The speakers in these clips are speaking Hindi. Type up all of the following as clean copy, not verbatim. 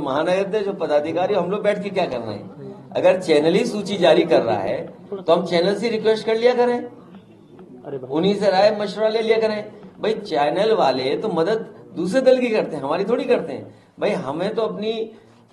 महानगर जो पदाधिकारी हम लोग बैठ के क्या कर रहे हैं? अगर चैनल ही सूची जारी कर रहा है तो हम चैनल से रिक्वेस्ट कर लिया करें, उन्हीं से राय मशवरा ले लिया करें। भाई चैनल वाले तो मदद दूसरे दल की करते हैं, हमारी थोड़ी करते हैं। भाई हमें तो अपनी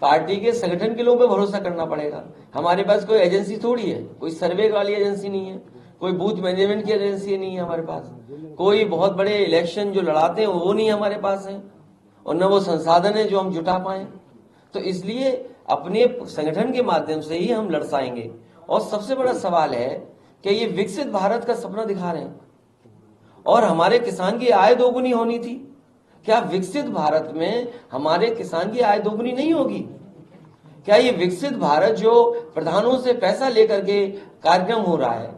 पार्टी के संगठन के लोगों पे भरोसा करना पड़ेगा। हमारे पास कोई एजेंसी थोड़ी है, कोई सर्वे वाली एजेंसी नहीं है, कोई बूथ मैनेजमेंट की एजेंसी नहीं है हमारे पास, कोई बहुत बड़े इलेक्शन जो लड़ाते हैं वो नहीं हमारे पास है, और न वो संसाधन है जो हम जुटा पाए। तो इसलिए अपने संगठन के माध्यम से ही हम लड़ पाएंगे। और सबसे बड़ा सवाल है कि ये विकसित भारत का सपना दिखा रहे हैं और हमारे किसान की आय दोगुनी होनी थी। क्या विकसित भारत में हमारे किसान की आय दोगुनी नहीं होगी? क्या ये विकसित भारत जो प्रधानों से पैसा लेकर के कार्यक्रम हो रहा है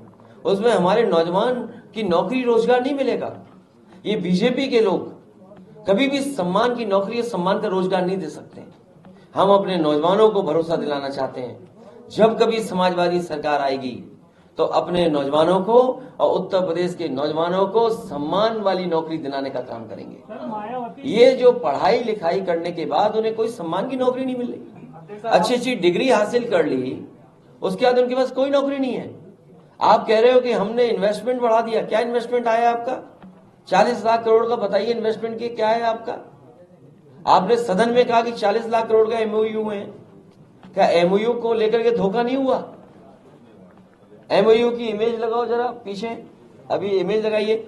उसमें हमारे नौजवान की नौकरी रोजगार नहीं मिलेगा? ये बीजेपी के लोग कभी भी सम्मान की नौकरी, सम्मान का रोजगार नहीं दे सकते। हम अपने नौजवानों को भरोसा दिलाना चाहते हैं, जब कभी समाजवादी सरकार आएगी तो अपने नौजवानों को और उत्तर प्रदेश के नौजवानों को सम्मान वाली नौकरी दिलाने का काम करेंगे। ये जो पढ़ाई लिखाई करने के बाद उन्हें कोई सम्मान की नौकरी नहीं मिल रही, अच्छी अच्छी डिग्री हासिल कर ली, उसके बाद उनके पास कोई नौकरी नहीं है। आप कह रहे हो कि हमने इन्वेस्टमेंट बढ़ा दिया। क्या इन्वेस्टमेंट आया आपका? 40 लाख करोड़ का बताइए इन्वेस्टमेंट की क्या है आपका? आपने सदन में कहा कि 40 लाख करोड़ का एमओयू है। क्या एमओयू को लेकर के धोखा नहीं हुआ? एमओयू की इमेज लगाओ जरा पीछे, अभी इमेज लगाइए,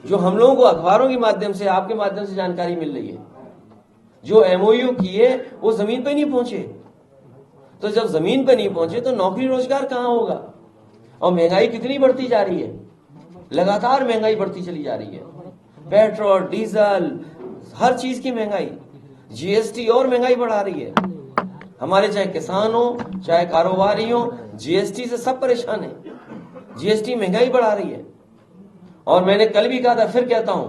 जो हम लोगों को अखबारों के माध्यम से, आपके माध्यम से जानकारी मिल रही है। जो एमओयू किए वो जमीन पे नहीं पहुंचे। तो जब जमीन पे नहीं पहुंचे तो नौकरी रोजगार कहां होगा? और महंगाई कितनी बढ़ती जा रही है, लगातार महंगाई बढ़ती चली जा रही है। पेट्रोल, डीजल, हर चीज की महंगाई, जीएसटी और महंगाई बढ़ा रही है। हमारे चाहे किसान हो चाहे कारोबारी हो, जीएसटी से सब परेशान है। जीएसटी महंगाई बढ़ा रही है। और मैंने कल भी कहा था, फिर कहता हूं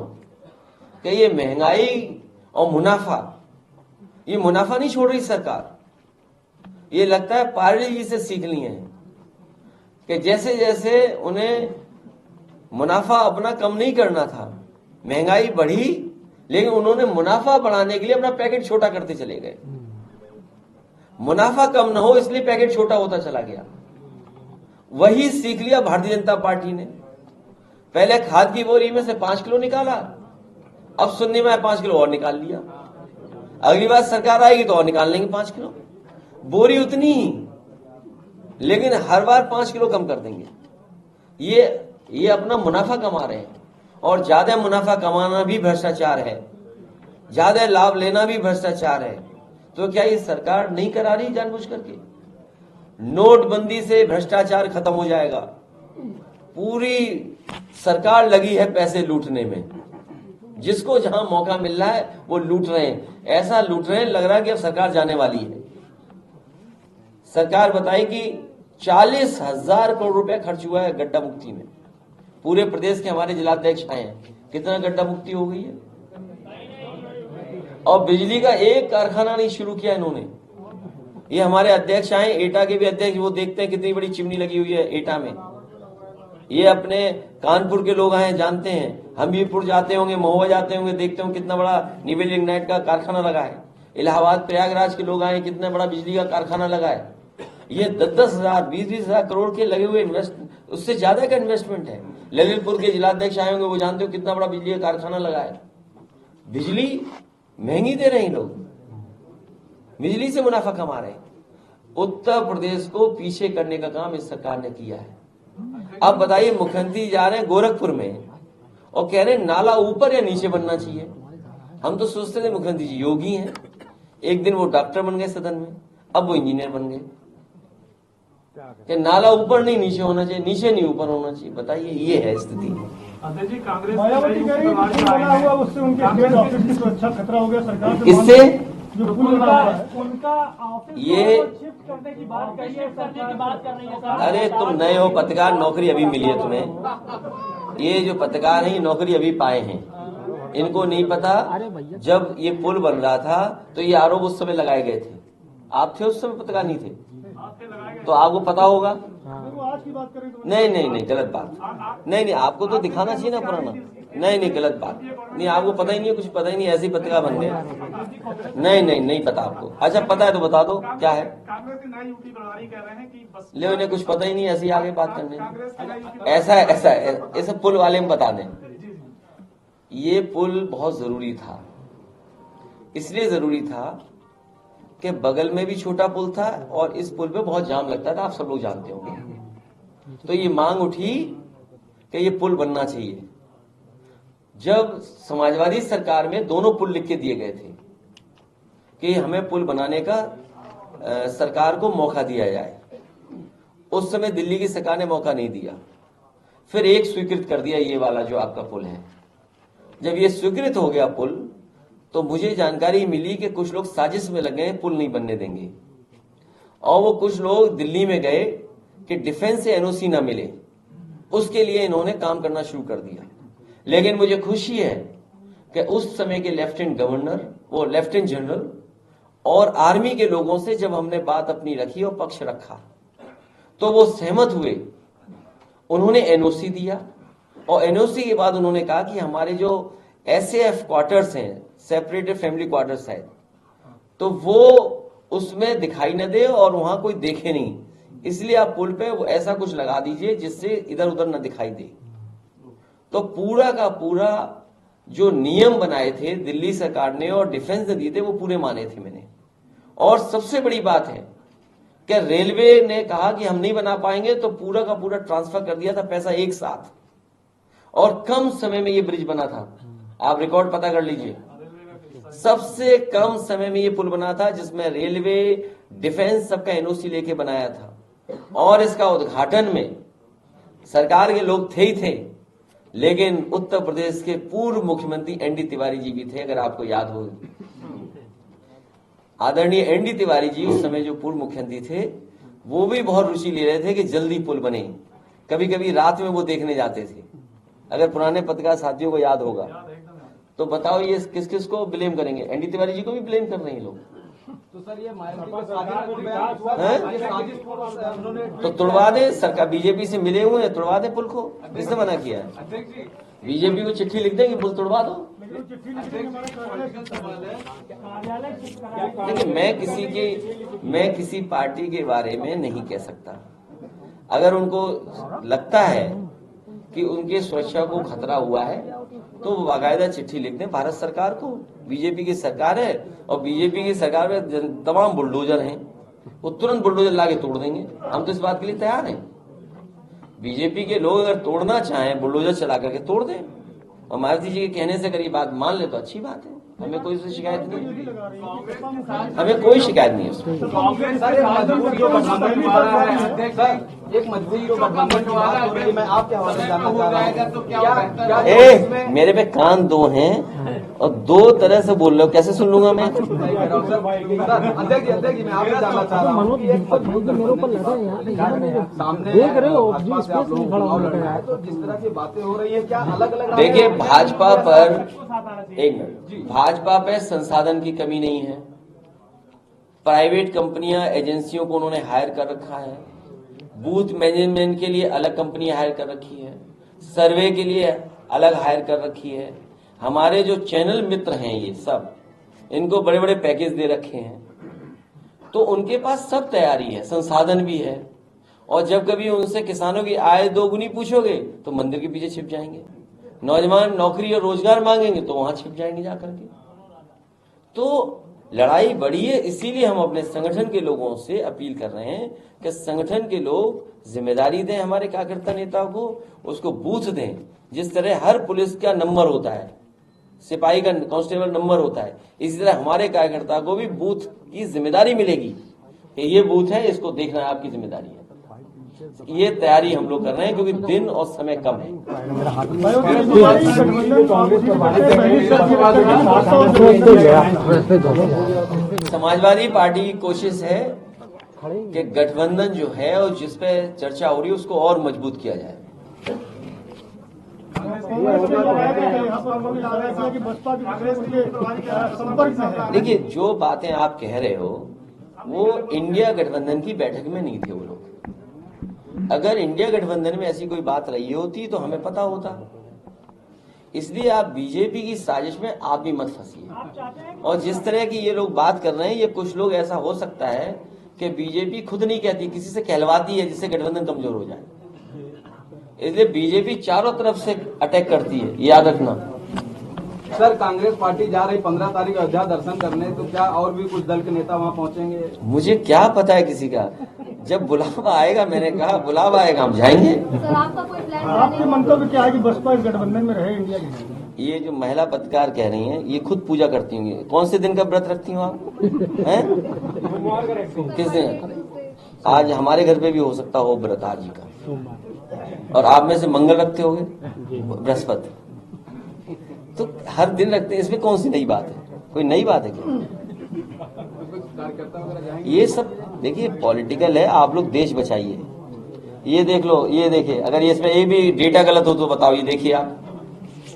कि ये महंगाई और मुनाफा, ये मुनाफा नहीं छोड़ रही सरकार। ये लगता है पायलट जी से सीख लिए हैं कि जैसे जैसे उन्हें मुनाफा अपना कम नहीं करना था, महंगाई बढ़ी, लेकिन उन्होंने मुनाफा बढ़ाने के लिए अपना पैकेट छोटा करते चले गए। मुनाफा कम ना हो इसलिए पैकेट छोटा होता चला गया। वही सीख लिया भारतीय जनता पार्टी ने। पहले खाद की बोरी में से 5 किलो निकाला, अब सुनने में 5 किलो और निकाल लिया। अगली बार सरकार आएगी तो और निकाल लेंगे 5 किलो। बोरी उतनी ही, लेकिन हर बार 5 किलो कम कर देंगे। ये अपना मुनाफा कमा रहे हैं। और ज्यादा मुनाफा कमाना भी भ्रष्टाचार है, ज्यादा लाभ लेना भी भ्रष्टाचार है। तो क्या ये सरकार नहीं करा रही जानबूझ करके? नोटबंदी से भ्रष्टाचार खत्म हो जाएगा। पूरी सरकार लगी है पैसे लूटने में, जिसको जहां मौका मिल रहा है वो लूट रहे हैं। ऐसा लूट रहे हैं लग रहा है कि अब सरकार जाने वाली है। सरकार बताई कि 40,000 करोड़ रुपया खर्च हुआ है गड्ढा मुक्ति में। पूरे प्रदेश के हमारे जिलाध्यक्ष आए हैं, कितना गड्ढा मुक्ति हो गई है। और बिजली का एक कारखाना नहीं शुरू किया इन्होंने। ये हमारे अध्यक्ष आए, एटा के भी अध्यक्ष, वो देखते हैं कितनी बड़ी चिमनी लगी हुई है एटा में। ये अपने कानपुर के लोग आए, जानते हैं। हमीरपुर जाते होंगे, महुआ जाते होंगे, देखते होंगे कितना बड़ा निवेल लिग्नाइट का कारखाना लगा है। इलाहाबाद प्रयागराज के लोग आए, कितना बड़ा बिजली का कारखाना लगा है। ये 10-10 हजार 20-20 हजार करोड़ के लगे हुए उससे ज्यादा का इन्वेस्टमेंट है। ललितपुर के जिलाध्यक्ष आए होंगे, वो जानते हो कितना बड़ा बिजली का कारखाना लगा है। बिजली महंगी दे रहे हैं लोग, बिजली से मुनाफा कमा रहे हैं। उत्तर प्रदेश को पीछे करने का काम इस सरकार ने किया है। अब बताइए, मुख्यमंत्री जा रहे हैं गोरखपुर में और कह रहे हैं नाला ऊपर या नीचे बनना चाहिए। हम तो सोचते थे मुख्यमंत्री जी योगी हैं, एक दिन वो डॉक्टर बन गए सदन में, अब वो इंजीनियर बन गए कि नाला ऊपर नहीं नीचे होना चाहिए, नीचे नहीं ऊपर होना चाहिए। बताइए, ये है स्थिति। खतरा हो गया सरकार से। इससे उनका ये करने की बात कर रही है। अरे तुम नए हो पत्रकार, नौकरी अभी मिली है तुम्हें। ये जो पत्रकार हैं नौकरी अभी पाए हैं, इनको नहीं पता। जब ये पुल बन रहा था तो ये आरोप उस समय लगाए गए थे। आप थे उस समय, पत्रकार नहीं थे, तो आपको पता होगा। आज की बात करें तो नहीं, गलत बात। नहीं, आपको तो दिखाना चाहिए ना पुराना। नहीं नहीं, गलत बात नहीं, आपको पता ही नहीं है, कुछ पता ही नहीं, ऐसी पत्रिका बन गई। नहीं नहीं नहीं पता आपको। अच्छा पता है तो बता दो क्या है। कांग्रेस की नई यूटी प्रभारी कह रहे हैं कि बस ले उन्हें कुछ पता ही नहीं, ऐसी आगे बात करने। ऐसा है, ऐसा है, ऐसे पुल वाले में बता दें, ये पुल बहुत जरूरी था। इसलिए जरूरी था कि बगल में भी छोटा पुल था और इस पुल पे बहुत जाम लगता था, आप सब लोग जानते होंगे। तो ये मांग उठी कि ये पुल बनना चाहिए। जब समाजवादी सरकार में दोनों पुल लिख के दिए गए थे कि हमें पुल बनाने का सरकार को मौका दिया जाए, उस समय दिल्ली की सरकार ने मौका नहीं दिया। फिर एक स्वीकृत कर दिया, ये वाला जो आपका पुल है। जब ये स्वीकृत हो गया पुल, तो मुझे जानकारी मिली कि कुछ लोग साजिश में लगे पुल नहीं बनने देंगे, और वो कुछ लोग दिल्ली में गए कि डिफेंस से एनओसी ना मिले, उसके लिए इन्होंने काम करना शुरू कर दिया। लेकिन मुझे खुशी है कि उस समय के लेफ्टिनेंट गवर्नर, वो लेफ्टिनेंट जनरल और आर्मी के लोगों से जब हमने बात अपनी रखी और पक्ष रखा, तो वो सहमत हुए। उन्होंने एनओसी दिया, और एनओसी के बाद उन्होंने कहा कि हमारे जो एसएएफ क्वार्टर्स हैं, सेपरेटेड फैमिली क्वार्टर्स है, तो वो उसमें दिखाई न दे और वहां कोई देखे नहीं, इसलिए आप पुल पे वो ऐसा कुछ लगा दीजिए जिससे इधर उधर न दिखाई दे। तो पूरा का पूरा जो नियम बनाए थे दिल्ली सरकार ने और डिफेंस ने दिए थे, वो पूरे माने थे मैंने। और सबसे बड़ी बात है कि रेलवे ने कहा कि हम नहीं बना पाएंगे, तो पूरा का पूरा ट्रांसफर कर दिया था पैसा एक साथ, और कम समय में ये ब्रिज बना था। आप रिकॉर्ड पता कर लीजिए, सबसे कम समय में ये पुल बना था, जिसमें रेलवे, डिफेंस सबका एनओसी लेके बनाया था। और इसका उद्घाटन में सरकार के लोग थे ही थे, लेकिन उत्तर प्रदेश के पूर्व मुख्यमंत्री एनडी तिवारी जी भी थे, अगर आपको याद हो। आदरणीय एनडी तिवारी जी उस समय जो पूर्व मुख्यमंत्री थे, वो भी बहुत रुचि ले रहे थे कि जल्दी पुल बने। कभी कभी रात में वो देखने जाते थे। अगर पुराने पत्रकार साथियों को याद होगा तो बताओ ये किस किस को ब्लेम करेंगे? एनडी तिवारी जी को भी ब्लेम कर रहे हैं लोग। तो सर ये तो तुड़वा दे, सरकार बीजेपी से मिले हुए हैं, तुड़वा दे पुल को। किसने मना किया है? बीजेपी को चिट्ठी लिख देंगे, पुल तुड़वा दो। देखिए, मैं किसी पार्टी के बारे में नहीं कह सकता। अगर उनको लगता है कि उनके सुरक्षा को खतरा हुआ है, तो वो बाकायदा चिट्ठी लिख दें भारत सरकार को। बीजेपी की सरकार है, और बीजेपी की सरकार में तमाम बुलडोजर हैं, वो तुरंत बुलडोजर लाके तोड़ देंगे। हम तो इस बात के लिए तैयार हैं। बीजेपी के लोग अगर तोड़ना चाहें, बुलडोजर चला करके तोड़ दें, और मायावती जी के कहने से अगर ये बात मान ले तो अच्छी बात है, हमें कोई उससे शिकायत नहीं है, हमें कोई शिकायत नहीं है उसमें। एक मजबूत जो गठबंधन की बात हो रही है, मैं आपके हवाले जानना चाह रहा हूँ। मेरे पे कान दो हैं और दो तरह से बोल रहे हो, कैसे सुन लूंगा मैं? अध्यक्ष जी मैं आपसे जानना चाह रहा हूँ, सामने देख रहे हो तो जिस तरह की बातें हो रही है, क्या अलग अलग? देखिए, भाजपा पर, एक मिनट, भाजपा पे संसाधन की कमी नहीं है। प्राइवेट कंपनियां, एजेंसियों को उन्होंने हायर कर रखा है। बूथ मैनेजमेंट के लिए अलग कंपनी हायर कर रखी है, सर्वे के लिए अलग हायर कर रखी है। हमारे जो चैनल मित्र हैं ये सब, इनको बड़े बड़े पैकेज दे रखे हैं, तो उनके पास सब तैयारी है, संसाधन भी है। और जब कभी उनसे किसानों की आय दोगुनी पूछोगे तो मंदिर के पीछे छिप जाएंगे, नौजवान नौकरी और रोजगार मांगेंगे तो वहां छिप जाएंगे जाकर के। तो लड़ाई बड़ी है, इसीलिए हम अपने संगठन के लोगों से अपील कर रहे हैं कि संगठन के लोग जिम्मेदारी दें, हमारे कार्यकर्ता नेताओं को, उसको बूथ दें। जिस तरह हर पुलिस का नंबर होता है, सिपाही का, कांस्टेबल नंबर होता है, इसी तरह हमारे कार्यकर्ता को भी बूथ की जिम्मेदारी मिलेगी कि ये बूथ है, इसको देखना आपकी जिम्मेदारी है। ये तैयारी हम लोग कर रहे हैं, क्योंकि दिन और समय कम है। समाजवादी पार्टी की कोशिश है कि गठबंधन जो है और जिस पे चर्चा हो रही है उसको और मजबूत किया जाए। देखिए, जो बातें आप कह रहे हो वो इंडिया गठबंधन की बैठक में नहीं थे वो लोग। अगर इंडिया गठबंधन में ऐसी कोई बात रही होती तो हमें पता होता। इसलिए आप बीजेपी की साजिश में आप भी मत फंसिए। आप चाहते हैं और जिस तरह की ये लोग बात कर रहे हैं, ये कुछ लोग ऐसा हो सकता है कि बीजेपी खुद नहीं कहती, किसी से कहलवाती है जिससे गठबंधन कमजोर हो जाए। इसलिए बीजेपी चारों तरफ से अटैक करती है, ये याद रखना। सर, कांग्रेस पार्टी जा रही 15 तारीख अयोध्या दर्शन करने, तो क्या और भी कुछ दल के नेता वहां पहुंचेंगे? मुझे क्या पता है किसी का, जब बुलावा आएगा, मैंने कहा बुलावा आएगा हम जाएंगे। सर आपका कोई प्लान आपके मंतव्य क्या है कि बसपा इस गठबंधन में रहे इंडिया के? ये जो महिला पत्रकार कह रही हैं, ये खुद पूजा करती होंगी। कौन से दिन का व्रत रखती हो आप? हैं? किस दिन? आज हमारे घर पे भी हो सकता हो व्रत आज ही का, और आप में से मंगल रखते होगे, बृहस्पति, तो हर दिन रखते हैं। इसमें कौन सी नई बात है? कोई नई बात है क्या? ये सब देखिए पॉलिटिकल है, आप लोग देश बचाइए। ये देख लो, ये देखिए, अगर ये इसमें ये भी डेटा गलत हो तो बताओ। ये देखिए आप,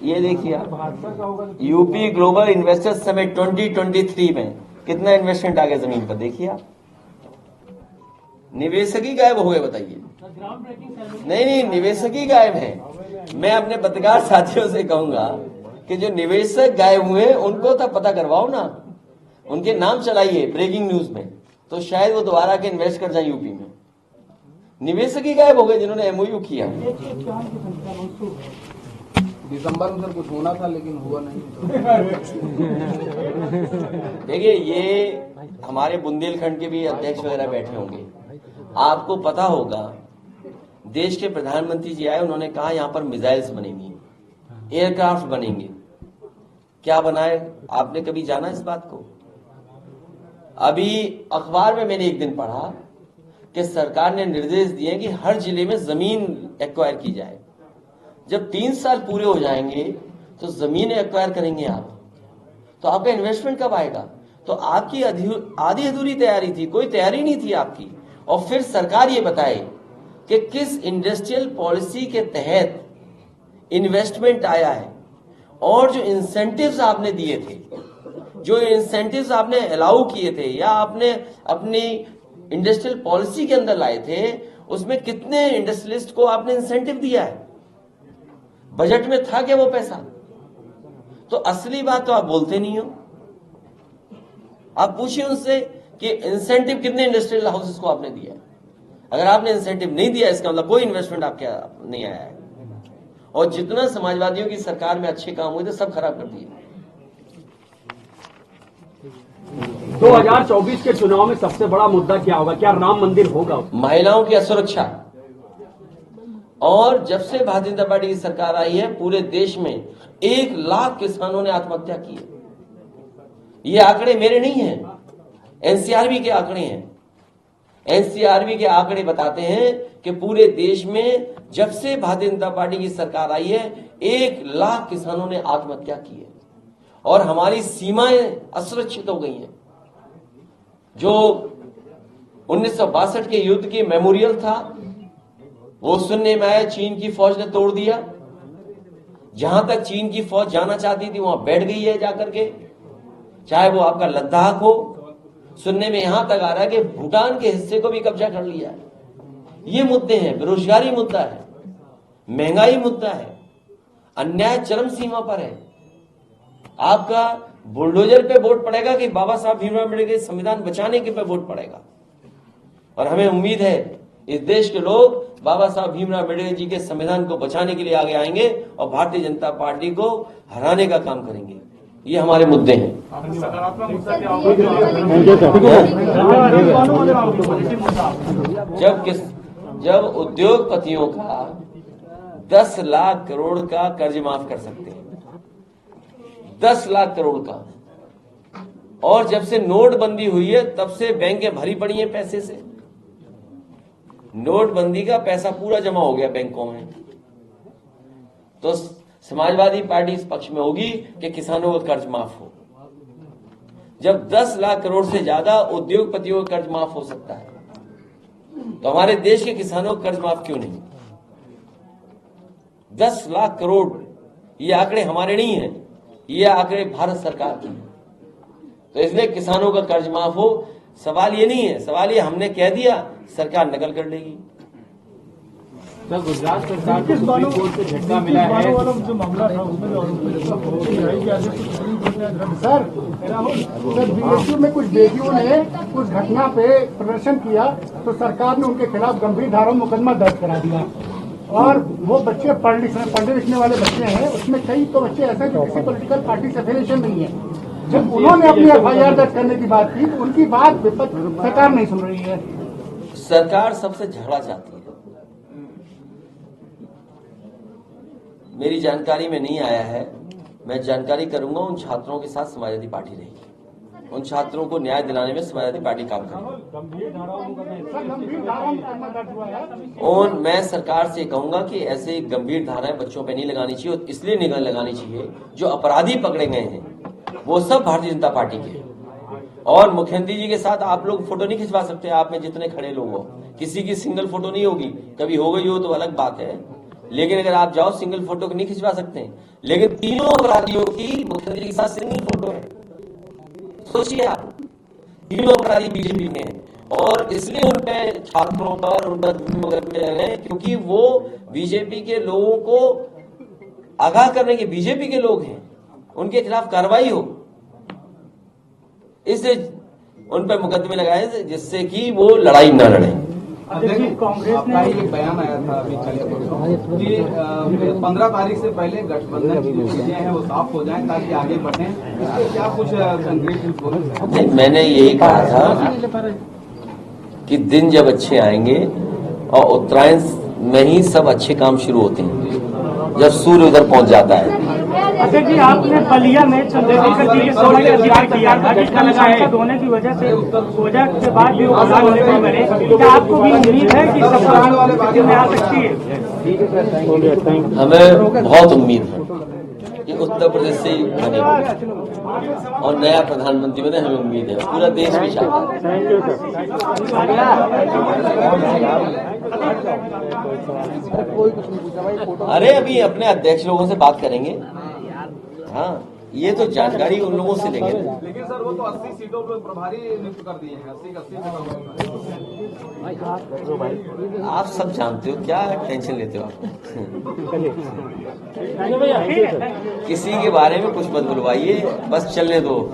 ये देखिए आप, यूपी ग्लोबल इन्वेस्टर्स समिट 2023 में कितना इन्वेस्टमेंट आ गया जमीन पर, देखिए आप। निवेशक ही गायब हो गए, बताइए। ग्राउंड ब्रेकिंग नहीं, निवेशक ही गायब है। मैं अपने पत्रकार साथियों से कहूंगा कि जो निवेशक गायब हुए उनको तो पता करवाओ ना, उनके नाम चलाइए ब्रेकिंग न्यूज में, तो शायद वो दोबारा के इन्वेस्ट कर जाए यूपी में। निवेशक ही गायब हो गए जिन्होंने एमओयू किया। दिसंबर में सर कुछ होना था लेकिन हुआ नहीं। देखिए, ये हमारे बुंदेलखंड के भी अध्यक्ष वगैरह बैठे होंगे, आपको पता होगा। देश के प्रधानमंत्री जी आए, उन्होंने कहा यहाँ पर मिसाइल्स बनेंगी, एयरक्राफ्ट बनेंगे। क्या बनाए? आपने कभी जाना इस बात को? अभी अखबार में मैंने एक दिन पढ़ा कि सरकार ने निर्देश दिए कि हर जिले में जमीन एक्वायर की जाए। जब 3 साल पूरे हो जाएंगे तो जमीन एक्वायर करेंगे आप, तो आपका इन्वेस्टमेंट कब आएगा? तो आपकी आधी अधूरी तैयारी थी, कोई तैयारी नहीं थी आपकी। और फिर सरकार ये बताए कि किस इंडस्ट्रियल पॉलिसी के तहत इन्वेस्टमेंट आया है, और जो इंसेंटिव्स आपने दिए थे, जो इंसेंटिव्स आपने अलाउ किए थे या आपने अपनी इंडस्ट्रियल पॉलिसी के अंदर लाए थे, उसमें कितने इंडस्ट्रियलिस्ट को आपने इंसेंटिव दिया है? बजट में था क्या वो पैसा? तो असली बात तो आप बोलते नहीं हो। आप पूछिए उनसे कि इंसेंटिव कितने इंडस्ट्रियल हाउसेस को आपने दिया है। अगर आपने इंसेंटिव नहीं दिया, इसका मतलब कोई इन्वेस्टमेंट आपके नहीं आया है। और जितना समाजवादियों की सरकार में अच्छे काम हुए थे, सब खराब कर दिए। 2024 के चुनाव में सबसे बड़ा मुद्दा क्या होगा? क्या राम मंदिर होगा? महिलाओं की असुरक्षा। और जब से भारतीय जनता पार्टी की सरकार आई है, पूरे देश में 1 लाख किसानों ने आत्महत्या की है। ये आंकड़े मेरे नहीं हैं, एनसीआरबी के आंकड़े हैं। एनसीआरबी के आंकड़े बताते हैं कि पूरे देश में जब से भारतीय जनता पार्टी की सरकार आई है, 1 लाख किसानों ने आत्महत्या की है। और हमारी सीमाएं असुरक्षित हो गई हैं। जो 1962 के युद्ध की मेमोरियल था, वो सुनने में आया चीन की फौज ने तोड़ दिया। जहां तक चीन की फौज जाना चाहती थी वहां बैठ गई है जाकर के, चाहे वो आपका लद्दाख हो। सुनने में यहां तक आ रहा है कि भूटान के हिस्से को भी कब्जा कर लिया है। ये मुद्दे हैं। बेरोजगारी मुद्दा है, महंगाई मुद्दा है, अन्याय चरम सीमा पर है। आपका बुलडोजर पे वोट पड़ेगा कि बाबा साहब भीमराव अम्बेडकर के संविधान बचाने के पे वोट पड़ेगा? और हमें उम्मीद है इस देश के लोग बाबा साहब भीमराव अम्बेडकर जी के संविधान को बचाने के लिए आगे आएंगे और भारतीय जनता पार्टी को हराने का काम करेंगे। ये हमारे मुद्दे हैं। सकारात्मक मुद्दा क्या होगा? जब उद्योगपतियों का 10 लाख करोड़ का कर्ज माफ कर सकते हैं, 10 लाख करोड़ का। और जब से नोटबंदी हुई है तब से बैंकें भरी पड़ी हैं पैसे से। नोटबंदी का पैसा पूरा जमा हो गया बैंकों में। तो समाजवादी पार्टी इस पक्ष में होगी कि किसानों का कर्ज माफ हो। जब 10 लाख करोड़ से ज्यादा उद्योगपतियों का कर्ज माफ हो सकता है, तो हमारे देश के किसानों का कर्ज माफ क्यों नहीं? 10 लाख करोड़, ये आंकड़े हमारे नहीं हैं, ये आंकड़े भारत सरकार के हैं। तो इसलिए किसानों का कर्ज माफ हो। सवाल ये नहीं है, सवाल ये हमने कह दिया, सरकार नकल कर लेगी। गुजरात सरकार को 21 सुप्रीम कोर्ट से झटका मिला है। वाला जो मामला था उसमें जो आरोप सर बीएचयू में कुछ बेटियों ने उस घटना पे प्रदर्शन किया तो सरकार ने उनके खिलाफ गंभीर धारा में मुकदमा दर्ज करा दिया और वो बच्चे पढ़ने लिखने वाले बच्चे हैं, उसमें कई तो बच्चे ऐसे हैं जो किसी पॉलिटिकल पार्टी से एफिलिएशन नहीं है। जब उन्होंने अपनी एफआईआर दर्ज करने की बात की तो उनकी बात सरकार नहीं सुन रही है। सरकार सबसे झगड़ा चाहती है। मेरी जानकारी में नहीं आया है, मैं जानकारी करूंगा। उन छात्रों के साथ समाजवादी पार्टी रहेगी, उन छात्रों को न्याय दिलाने में समाजवादी पार्टी काम करेगी। और मैं सरकार से कहूंगा कि ऐसे गंभीर धाराएं बच्चों पे नहीं लगानी चाहिए, और इसलिए नहीं लगानी चाहिए जो अपराधी पकड़े गए हैं वो सब भारतीय जनता पार्टी के। और मुख्यमंत्री जी के साथ आप लोग फोटो नहीं खिंचवा सकते, आप में जितने खड़े लोग हो, किसी की सिंगल फोटो नहीं होगी। कभी हो गई हो तो अलग बात है, लेकिन अगर आप जाओ सिंगल फोटो नहीं खिंचवा सकते। लेकिन तीनों अपराधियों की मुख्यमंत्री के साथ सिंगल फोटो है। सोचिए आप, तीनों अपराधी बीजेपी में हैं और इसलिए उन पे छात्रों पर उन पर मुकदमे लग रहे हैं क्योंकि वो बीजेपी के लोगों को आगाह करने के बीजेपी के लोग हैं, उनके खिलाफ कार्रवाई हो, इसलिए उन पर मुकदमे लगाए जिससे कि वो लड़ाई न लड़े। कांग्रेस का ही एक बयान आया था अभी कि 15 तारीख से पहले गठबंधन की जो चीजें हैं वो साफ हो जाएं ताकि आगे बढ़ें। इसके क्या कुछ कंक्रीट? मैंने यही कहा था कि दिन जब अच्छे आएंगे और उत्तरायण में ही सब अच्छे काम शुरू होते हैं, जब सूर्य उधर पहुंच जाता है। अजय जी, आपने बलिया में चंद्रशेखर जी के सोने का जिक्र किया था कि सांसद होने की वजह से वजह के बाद भी वो प्रधान नहीं बने। क्या आपको भी उम्मीद है कि सफल में आ सकती है? हमें बहुत उम्मीद है कि उत्तर प्रदेश से ही बनेगा और नया प्रधानमंत्री बने, हमें उम्मीद है। पूरा देश भी चाहता है। अरे अभी अपने अध्यक्ष लोगों से बात करेंगे। हाँ, ये तो जानकारी उन लोगों से लेंगे। लेकिन सर वो तो 80 सीटों पर प्रभारी नियुक्त कर दिए हैं, 80 आप सब जानते हो, क्या टेंशन लेते हो आप? किसी के बारे में कुछ मत बुलवाइए, बस चलने दो।